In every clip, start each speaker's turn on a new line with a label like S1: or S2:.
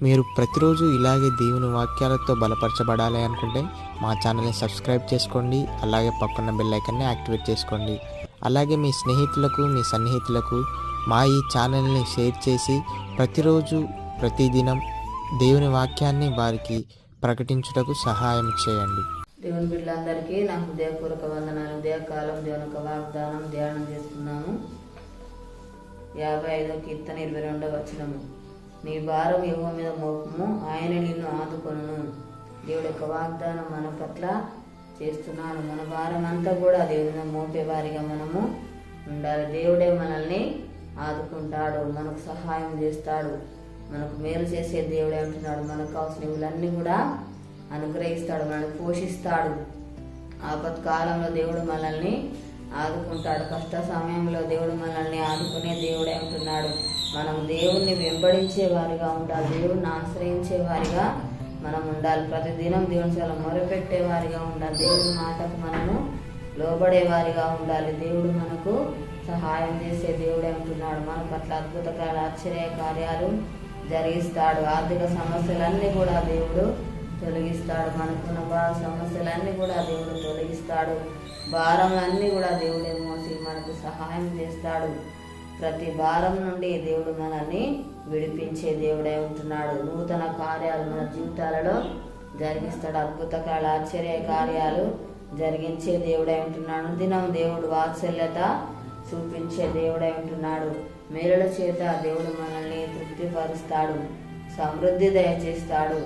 S1: మీరు ప్రతిరోజు ఇలాగే దేవుని వాక్యాలతో బలపరచబడాలి అనుకుంటే మా ఛానల్ని సబ్స్క్రైబ్ చేసుకోండి. అలాగే పక్కన బెల్ ఐకాన్ని యాక్టివేట్ చేసుకోండి. అలాగే మీ స్నేహితులకు, మీ సన్నిహితులకు మా ఈ ఛానల్ని షేర్ చేసి ప్రతిరోజు ప్రతిదినం దేవుని వాక్యాన్ని వారికి ప్రకటించుటకు సహాయం చేయండి.
S2: దేవుని బిడ్డలందరికీ నా హృదయపూర్వక వందనాలు. ఉదయకాలం దేవుని యొక్క వాగ్దానం ధ్యానం చేస్తున్నాము. 55వ కీర్తన 22వ వచనము. నీ భారం యెహోవా మీద మోపము, ఆయన నిన్ను ఆదుకొనును. దేవుడి యొక్క వాగ్దానం మన పట్ల చేస్తున్నాను. మన భారం అంతా కూడా దేవుని మీద మోపేవారిగా మనము ఉండాలి. దేవుడే మనల్ని ఆదుకుంటాడు, మనకు సహాయం చేస్తాడు, మనకు మేలు చేసే దేవుడే అంటున్నాడు. మనకు కావాల్సినవన్నీ కూడా అనుగ్రహిస్తాడు, మనల్ని పోషిస్తాడు. ఆపత్కాలంలో దేవుడు మనల్ని ఆదుకుంటాడు. కష్ట సమయంలో దేవుడు మనల్ని ఆదుకునే దేవుడే అంటున్నాడు. మనం దేవుణ్ణి వెంబడించే వారిగా ఉండాలి, దేవుణ్ణి ఆశ్రయించే వారిగా మనం ఉండాలి. ప్రతిదినం దేవుని చాలా మొరపెట్టే వారిగా ఉండాలి. దేవుని మాటకు మనము లోబడే వారిగా ఉండాలి. దేవుడు మనకు సహాయం చేసే దేవుడే అంటున్నాడు. మన పట్ల అద్భుతకాల ఆశ్చర్య కార్యాలు జరిగిస్తాడు. ఆర్థిక సమస్యలన్నీ కూడా దేవుడు తొలగిస్తాడు. మనకున్న సమస్యలన్నీ కూడా దేవుడు తొలగిస్తాడు. భారములన్నీ కూడా దేవుడే మోసి మనకు సహాయం చేస్తాడు. ప్రతి భారం నుండి దేవుడు మనల్ని విడిపించే దేవుడే ఉంటున్నాడు. నూతన కార్యాలు మన జీవితాలలో జరిగిస్తాడు. అద్భుతకాల ఆశ్చర్య కార్యాలు జరిగించే దేవుడే ఉంటున్నాడు. దినం దేవుడు వాత్సల్యత చూపించే దేవుడే ఉంటున్నాడు. మేలుల చేత దేవుడు మనల్ని తృప్తిపరుస్తాడు, సమృద్ధి దయచేస్తాడు.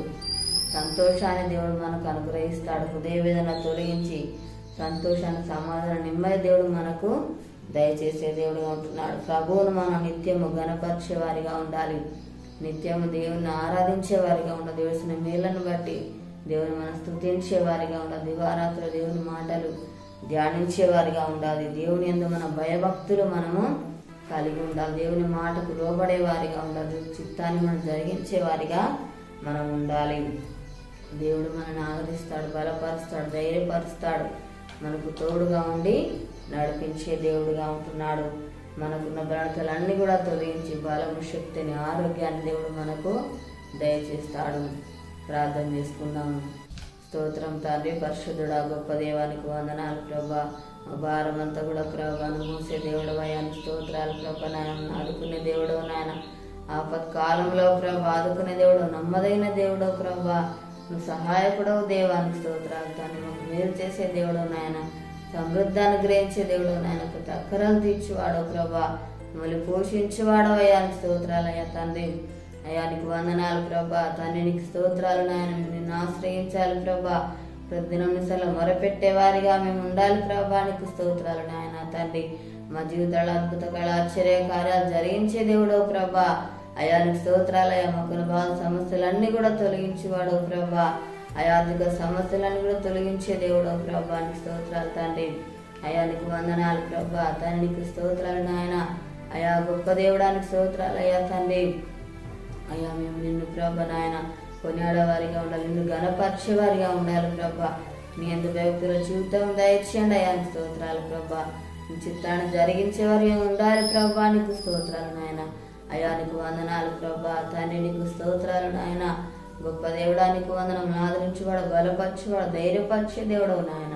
S2: సంతోషాన్ని దేవుడు మనకు అనుగ్రహిస్తాడు. హృదయ వేదన తొలగించి సంతోషాన్ని, సమాధానం, నెమ్మది దేవుడు మనకు దయచేసే దేవుడుగా ఉంటున్నాడు. ప్రభువును మనం నిత్యము గణపరిచే వారిగా ఉండాలి. నిత్యము దేవుని ఆరాధించే వారిగా ఉండాలి. దేవుని మేళ్లను బట్టి దేవుని మనం స్తుతించే వారిగా ఉండాలి. దివారాత్రులు దేవుని మాటలు ధ్యానించే వారిగా ఉండాలి. దేవుని యందు మన భయభక్తులు మనము కలిగి ఉండాలి. దేవుని మాటకు లోబడే వారిగా ఉండాలి. చిత్తాన్ని మనం జరిగించే వారిగా మనం ఉండాలి. దేవుడు మనల్ని ఆదరిస్తాడు, బలపరుస్తాడు, ధైర్యపరుస్తాడు. మనకు తోడుగా ఉండి నడిపించే దేవుడుగా ఉంటున్నాడు. మనకున్న బలతలన్నీ కూడా తొలగించి బలము, శక్తిని, ఆరోగ్యాన్ని దేవుడు మనకు దయచేస్తాడు. ప్రార్థన చేసుకుందాము. స్తోత్రం తండ్రి, పరిశుద్ధుడా, గొప్ప దేవానికి వందనాలు ప్రభా. భారం అంతా కూడా ప్రభా మోసే దేవుడు అయ్యాను. స్తోత్రాలు ప్రభా. నాయన ఆదుకునే దేవుడు, నాయన ఆపత్కాలంలో ప్రభా ఆదుకునే దేవుడు, నమ్మదైన దేవుడు ప్రభా. నువ్వు సహాయకుడవు దేవానికి స్తోత్రాలు తండ్రి. మాకు మేలు చేసే దేవుడు నాయన, సమృద్ధి అనుగ్రహించే దేవుడు నాయన, ప్రతి అక్కరలు తీర్చివాడు ప్రభా. మమ్మల్ని పోషించేవాడు అయ్యానికి స్తోత్రాలు అయ్యా తండ్రి. అయ్యానికి వందనాలు ప్రభా. తండ్రి నీకు స్తోత్రాలు నాయన. నిన్ను ఆశ్రయించాలి ప్రభా. ప్రతిదినం నిసలు మొరపెట్టే వారిగా మేము ఉండాలి ప్రభా. నీకు స్తోత్రాలు నాయన తండ్రి. మా జీవితాల అద్భుతకాల ఆశ్చర్య కార్యాలు జరిగించే దేవుడు ప్రభా. అయానికి స్తోత్రాలు అయ్యా. మొక్కల బాధ సమస్యలన్నీ కూడా తొలగించేవాడు ప్రభా. అయార్థిక సమస్యలన్నీ కూడా తొలగించే దేవుడు ప్రభా. నీకు స్తోత్రాలు తండ్రి. అయానికి వందనాలు ప్రభా. తండ్రికి స్తోత్రాలు నాయన. అయా గొప్ప దేవుడానికి స్తోత్రాలు అయ్యా తండ్రి. అయ్యా మేము నిన్ను ప్రభా నాయన కొనియాడేవారిగా ఉండాలి, నిన్ను గణపరిచేవారిగా ఉండాలి ప్రభా. నీ ఎందుకు వ్యక్తుల జీవితం దయచేయండి అయానికి స్తోత్రాలు ప్రభా. నీ చిత్తాన్ని జరిగించేవారిగా ఉండాలి ప్రభా. నీకు స్తోత్రాలు నాయన. అయానికి వందనాలు ప్రభా. తండ్రి నీకు స్తోత్రాలు నాయన. గొప్ప దేవుడానికి వందనం. ఆదరించేవాడు, బలపరిచేవాడు, ధైర్యపరిచే దేవుడు నాయన.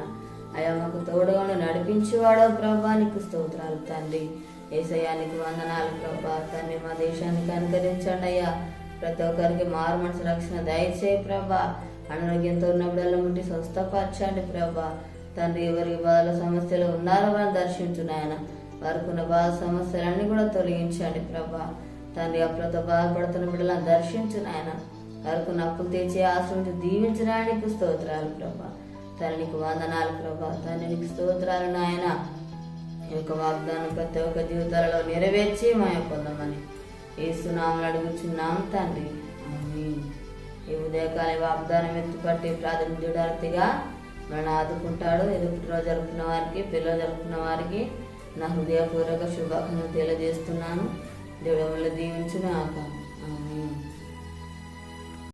S2: అయా మాకు తోడుగా నడిపించేవాడు ప్రభా. నీకు స్తోత్రాలు తండ్రి. యేసయ్యానికి వందనాలు ప్రభా. తండ్రి మా దేశానికి అనుకరించండి అయ్యా. ప్రతి ఒక్కరికి మారు మనసు రక్షణ దయచేయి ప్రభా. అనారోగ్యంతో ఉన్నప్పుడల్లా ముట్టి స్వస్థపరచండి ప్రభా. తండ్రి ఎవరికి బాధల సమస్యలు ఉన్నారో వారిని దర్శించు నాయన. వారికి ఉన్న బాధ సమస్యలన్నీ కూడా తొలగించండి ప్రభా. తండ్రి అప్పులతో బాధపడుతున్న బిడ్డలను దర్శించు నాయన. వారికి అప్పులు తెచ్చి ఆశ్రమించి దీవించడానికి స్తోత్రాలు ప్రభా. తండ్రి నీకు వందనాలు ప్రభా. తండ్రి నీకు స్తోత్రాలు నాయన. ఈ యొక్క వాగ్దానం ప్రతి ఒక్క జీవితాలలో నెరవేర్చి మాయ పొందమని యేసునామములో అడుగుచున్నాం తండ్రి, ఆమేన్. ఈ ఉదయకాల వాగ్దానం ఎత్తుపట్టి ప్రార్థించడార్థిగా మనల్ని ఆదుకుంటాడు. ఎదుపులో జరుపుకున్న వారికి, పిల్లలు జరుపుకున్న వారికి నా హృదయపూర్వక శుభాకాంక్షలు తెలియజేస్తున్నాను. దేవుడు మిమ్మల్ని దీవించును ఆక.